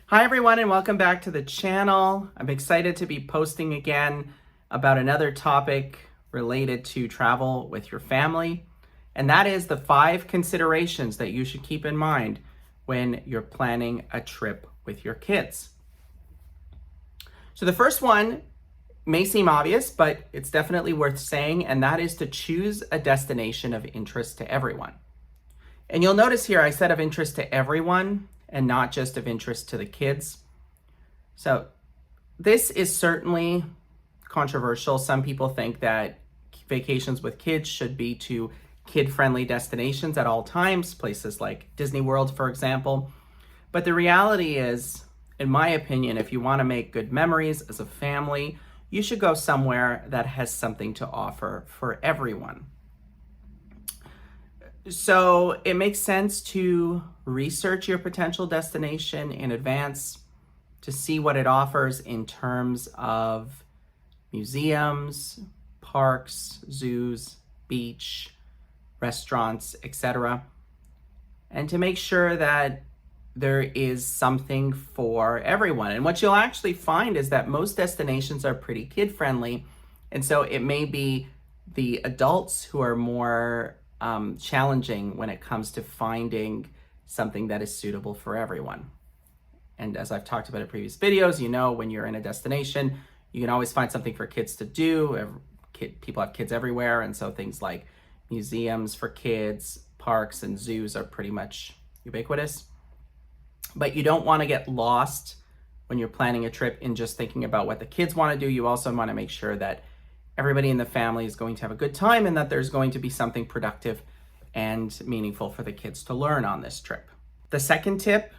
Hi everyone and welcome back to the channel. I'm excited to be posting again about another topic related to travel with your family, and that is the 5 considerations that you should keep in mind when you're planning a trip with your kids. So the first one may seem obvious, but it's definitely worth saying, and that is to choose a destination of interest to everyone. And you'll notice here I said of interest to everyone and not just of interest to the kids. So this is certainly controversial. Some people think that vacations with kids should be to kid-friendly destinations at all times, places like Disney World, for example. But the reality is, in my opinion, if you want to make good memories as a family, you should go somewhere that has something to offer for everyone. So it makes sense to research your potential destination in advance to see what it offers in terms of museums, parks, zoos, beach, restaurants, etc. And to make sure that there is something for everyone. And what you'll actually find is that most destinations are pretty kid-friendly. And so it may be the adults who are more challenging when it comes to finding something that is suitable for everyone. And as I've talked about in previous videos, you know, when you're in a destination, you can always find something for kids to do. People have kids everywhere. And so things like museums for kids, parks, and zoos are pretty much ubiquitous. But you don't want to get lost when you're planning a trip in just thinking about what the kids want to do. You also want to make sure that everybody in the family is going to have a good time and that there's going to be something productive and meaningful for the kids to learn on this trip. The second tip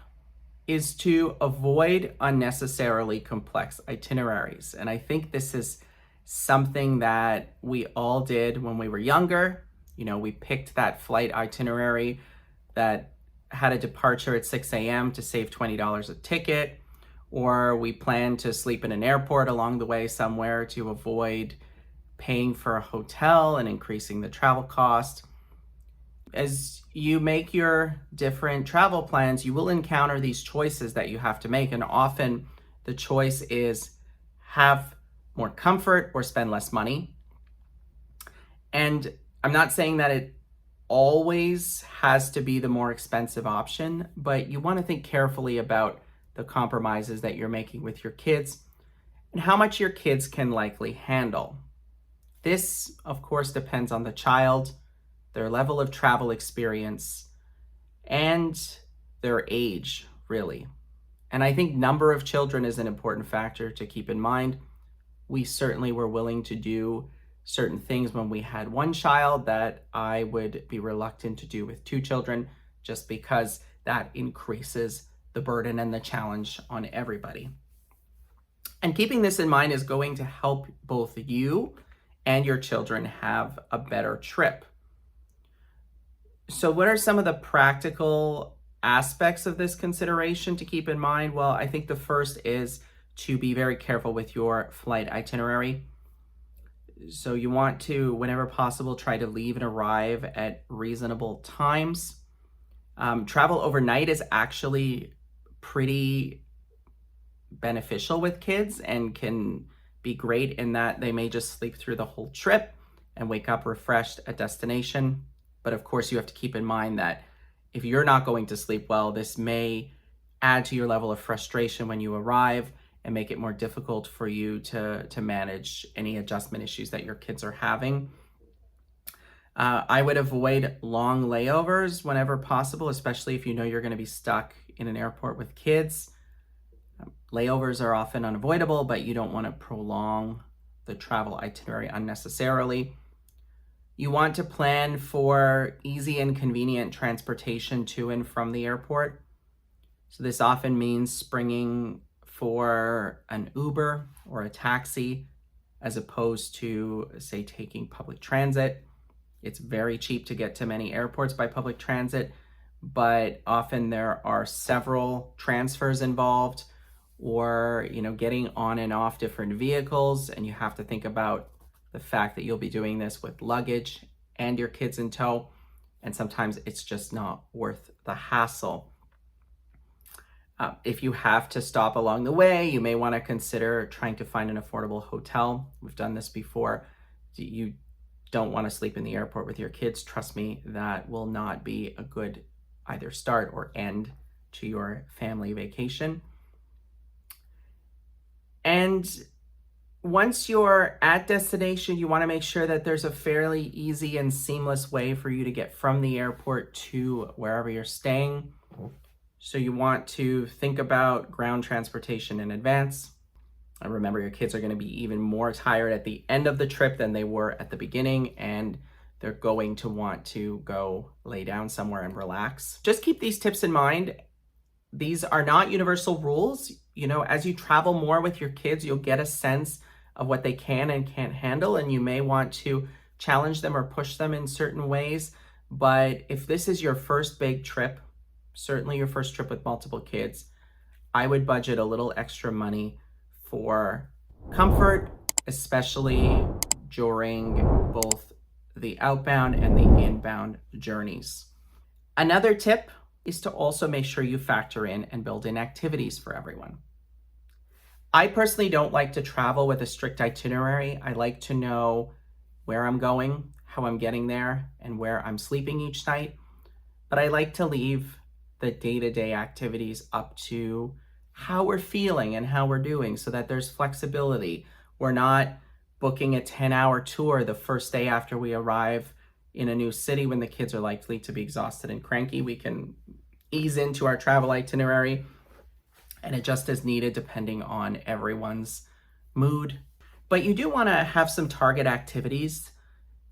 is to avoid unnecessarily complex itineraries. And I think this is something that we all did when we were younger. You know, we picked that flight itinerary that had a departure at 6 a.m. to save $20 a ticket, or we planned to sleep in an airport along the way somewhere to avoid paying for a hotel and increasing the travel cost. As you make your different travel plans, you will encounter these choices that you have to make. And often the choice is have more comfort or spend less money. And I'm not saying that it always has to be the more expensive option, but you want to think carefully about the compromises that you're making with your kids and how much your kids can likely handle. This, of course, depends on the child, their level of travel experience, and their age, really. And I think number of children is an important factor to keep in mind. We certainly were willing to do certain things when we had one child that I would be reluctant to do with 2 children, just because that increases the burden and the challenge on everybody. And keeping this in mind is going to help both you and your children have a better trip. So what are some of the practical aspects of this consideration to keep in mind? Well, I think the first is to be very careful with your flight itinerary. So you want to, whenever possible, try to leave and arrive at reasonable times. Travel overnight is actually pretty beneficial with kids and can be great in that they may just sleep through the whole trip and wake up refreshed at destination. But of course, you have to keep in mind that if you're not going to sleep well, this may add to your level of frustration when you arrive and make it more difficult for you to manage any adjustment issues that your kids are having. I would avoid long layovers whenever possible, especially if you know you're going to be stuck in an airport with kids. Layovers are often unavoidable, but you don't want to prolong the travel itinerary unnecessarily. You want to plan for easy and convenient transportation to and from the airport. So this often means springing for an Uber or a taxi as opposed to, say, taking public transit. It's very cheap to get to many airports by public transit, but often there are several transfers involved, or getting on and off different vehicles, and you have to think about the fact that you'll be doing this with luggage and your kids in tow, and sometimes it's just not worth the hassle. If you have to stop along the way, you may want to consider trying to find an affordable hotel. We've done this before. You don't want to sleep in the airport with your kids. Trust me, that will not be a good either start or end to your family vacation. And once you're at destination, you want to make sure that there's a fairly easy and seamless way for you to get from the airport to wherever you're staying. So you want to think about ground transportation in advance. And remember, your kids are going to be even more tired at the end of the trip than they were at the beginning, and they're going to want to go lay down somewhere and relax. Just keep these tips in mind. These are not universal rules. You know, as you travel more with your kids, you'll get a sense of what they can and can't handle, and you may want to challenge them or push them in certain ways. But if this is your first big trip, certainly your first trip with multiple kids, I would budget a little extra money for comfort, especially during both the outbound and the inbound journeys. Another tip is to also make sure you factor in and build in activities for everyone. I personally don't like to travel with a strict itinerary. I like to know where I'm going, how I'm getting there, and where I'm sleeping each night. But I like to leave the day-to-day activities up to how we're feeling and how we're doing so that there's flexibility. We're not booking a 10-hour tour the first day after we arrive in a new city when the kids are likely to be exhausted and cranky. We can ease into our travel itinerary and adjust as needed depending on everyone's mood. But you do want to have some target activities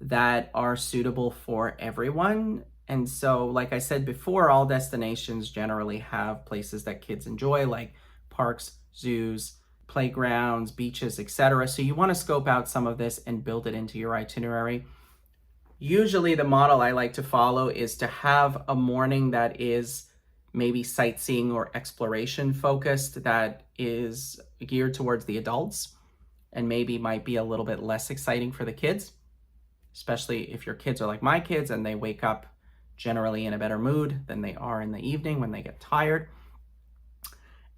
that are suitable for everyone. And so, like I said before, all destinations generally have places that kids enjoy, like parks, zoos, playgrounds, beaches, etc. So you want to scope out some of this and build it into your itinerary. Usually the model I like to follow is to have a morning that is maybe sightseeing or exploration focused, that is geared towards the adults and maybe might be a little bit less exciting for the kids, especially if your kids are like my kids and they wake up generally in a better mood than they are in the evening when they get tired.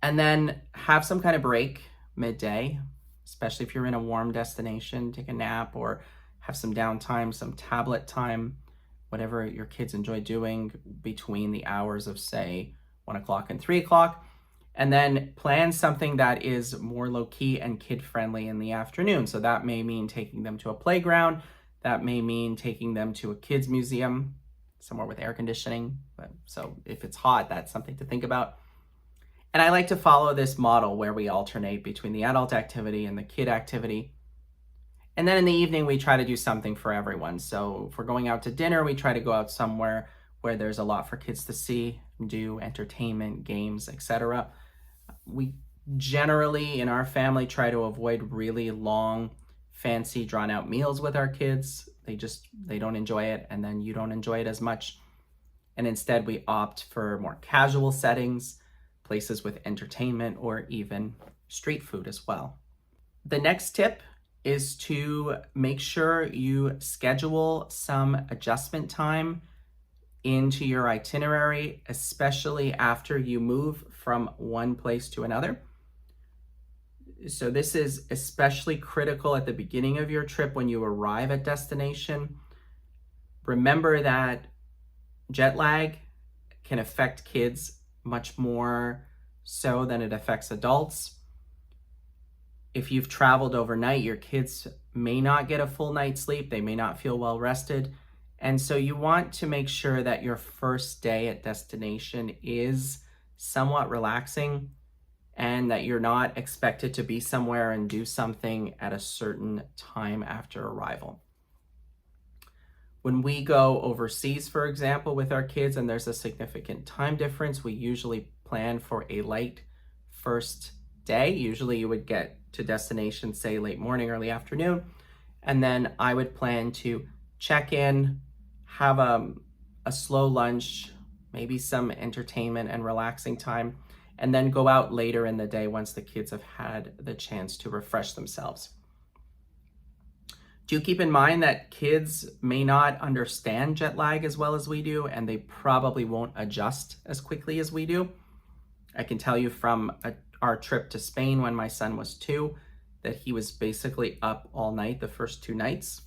And then have some kind of break midday, especially if you're in a warm destination, take a nap or have some downtime, some tablet time, whatever your kids enjoy doing between the hours of, say, 1 o'clock and 3 o'clock. And then plan something that is more low-key and kid-friendly in the afternoon. So that may mean taking them to a playground. That may mean taking them to a kids' museum, somewhere with air conditioning. So if it's hot, that's something to think about. And I like to follow this model where we alternate between the adult activity and the kid activity. And then in the evening, we try to do something for everyone. So if we're going out to dinner, we try to go out somewhere where there's a lot for kids to see, do entertainment, games, etc. We generally, in our family, try to avoid really long, fancy, drawn-out meals with our kids. They don't enjoy it, and then you don't enjoy it as much. And instead, we opt for more casual settings, places with entertainment, or even street food as well. The next tip is to make sure you schedule some adjustment time into your itinerary, especially after you move from one place to another. So this is especially critical at the beginning of your trip when you arrive at destination. Remember that jet lag can affect kids much more so than it affects adults. If you've traveled overnight, your kids may not get a full night's sleep. They may not feel well rested. And so you want to make sure that your first day at destination is somewhat relaxing and that you're not expected to be somewhere and do something at a certain time after arrival. When we go overseas, for example, with our kids and there's a significant time difference, we usually plan for a light first day. Usually you would get to destination, say late morning, early afternoon. And then I would plan to check in, have a slow lunch, maybe some entertainment and relaxing time, and then go out later in the day once the kids have had the chance to refresh themselves. Do keep in mind that kids may not understand jet lag as well as we do, and they probably won't adjust as quickly as we do. I can tell you from our trip to Spain when my son was 2, that he was basically up all night the first 2 nights.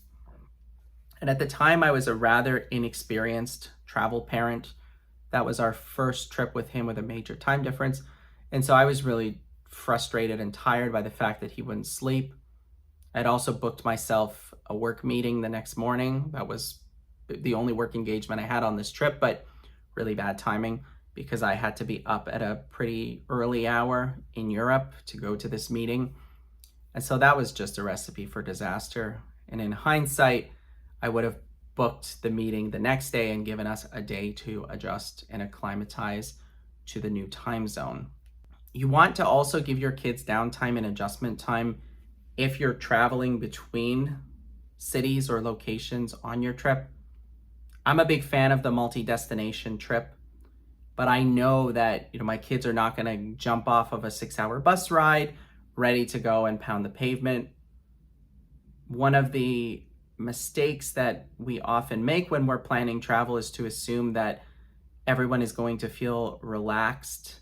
And at the time, I was a rather inexperienced travel parent. That was our first trip with him with a major time difference. And so I was really frustrated and tired by the fact that he wouldn't sleep. I'd also booked myself a work meeting the next morning. That was the only work engagement I had on this trip, but really bad timing because I had to be up at a pretty early hour in Europe to go to this meeting. And so that was just a recipe for disaster. And in hindsight, I would have booked the meeting the next day and given us a day to adjust and acclimatize to the new time zone. You want to also give your kids downtime and adjustment time if you're traveling between cities or locations on your trip. I'm a big fan of the multi-destination trip, but I know that my kids are not going to jump off of a 6-hour bus ride ready to go and pound the pavement. One of the mistakes that we often make when we're planning travel is to assume that everyone is going to feel relaxed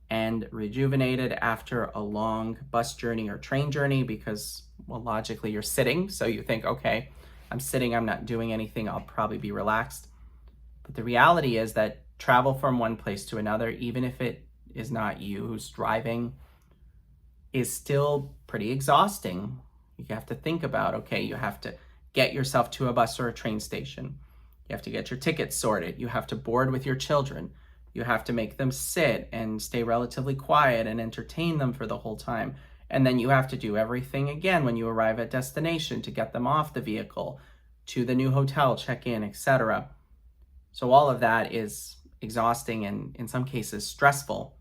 and rejuvenated after a long bus journey or train journey because, well, logically you're sitting. So you think, okay, I'm sitting, I'm not doing anything, I'll probably be relaxed. But the reality is that travel from one place to another, even if it is not you who's driving, is still pretty exhausting. You have to think about, okay, you have to get yourself to a bus or a train station. You have to get your tickets sorted. You have to board with your children. You have to make them sit and stay relatively quiet and entertain them for the whole time. And then you have to do everything again when you arrive at destination to get them off the vehicle, to the new hotel, check in, etc. So all of that is exhausting and in some cases stressful.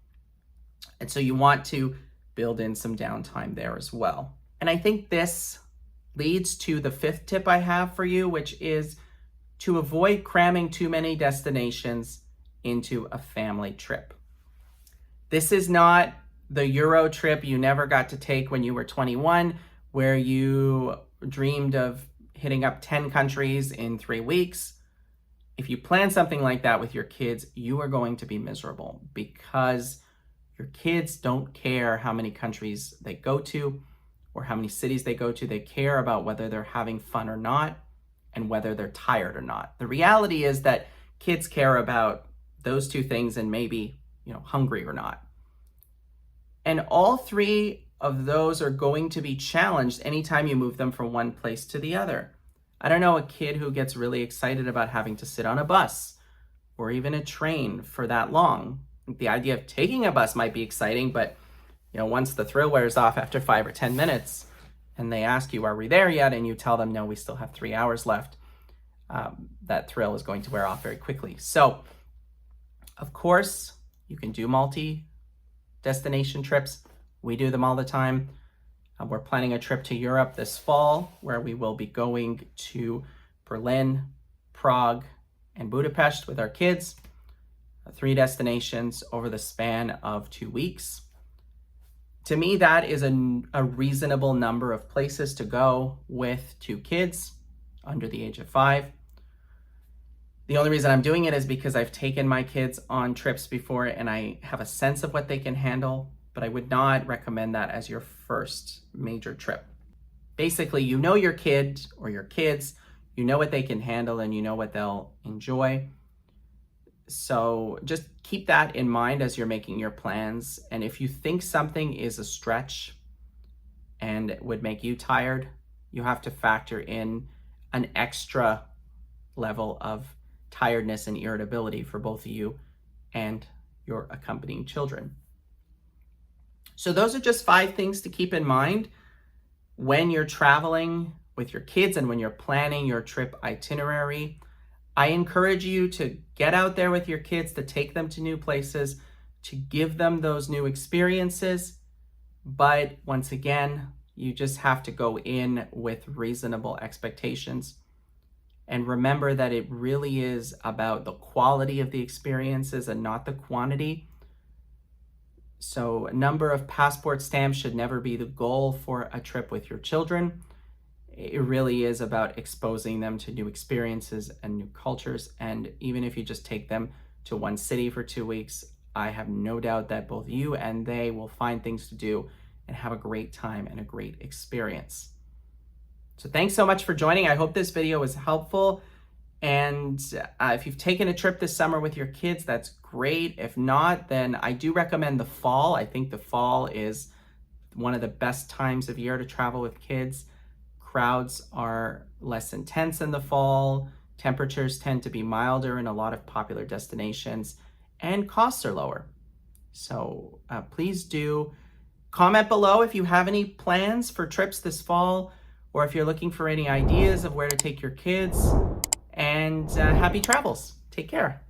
And so you want to build in some downtime there as well. And I think this leads to the 5th tip I have for you, which is to avoid cramming too many destinations into a family trip. This is not the Euro trip you never got to take when you were 21, where you dreamed of hitting up 10 countries in 3 weeks. If you plan something like that with your kids, you are going to be miserable because your kids don't care how many countries they go to or how many cities they go to. They care about whether they're having fun or not and whether they're tired or not. The reality is that kids care about those 2 things and maybe, hungry or not. And all 3 of those are going to be challenged anytime you move them from one place to the other. I don't know a kid who gets really excited about having to sit on a bus or even a train for that long. The idea of taking a bus might be exciting, but once the thrill wears off after 5 or 10 minutes and they ask you, are we there yet? And you tell them, no, we still have 3 hours left. That thrill is going to wear off very quickly. So, of course, you can do multi-destination trips. We do them all the time. We're planning a trip to Europe this fall where we will be going to Berlin, Prague, and Budapest with our kids. 3 destinations over the span of 2 weeks. To me, that is a reasonable number of places to go with 2 kids under the age of 5. The only reason I'm doing it is because I've taken my kids on trips before and I have a sense of what they can handle, but I would not recommend that as your first major trip. Basically, your kid or your kids, you know what they can handle and you know what they'll enjoy. So just keep that in mind as you're making your plans. And if you think something is a stretch and would make you tired, you have to factor in an extra level of tiredness and irritability for both of you and your accompanying children. So those are just 5 things to keep in mind when you're traveling with your kids and when you're planning your trip itinerary. I encourage you to get out there with your kids, to take them to new places, to give them those new experiences. But once again, you just have to go in with reasonable expectations. And remember that it really is about the quality of the experiences and not the quantity. So a number of passport stamps should never be the goal for a trip with your children. It really is about exposing them to new experiences and new cultures. And even if you just take them to one city for 2 weeks, I have no doubt that both you and they will find things to do and have a great time and a great experience. So thanks so much for joining. I hope this video was helpful. And if you've taken a trip this summer with your kids, that's great. If not, then I do recommend the fall. I think the fall is one of the best times of year to travel with kids. Crowds are less intense in the fall. Temperatures tend to be milder in a lot of popular destinations, and costs are lower. So please do comment below if you have any plans for trips this fall, or if you're looking for any ideas of where to take your kids. And happy travels. Take care.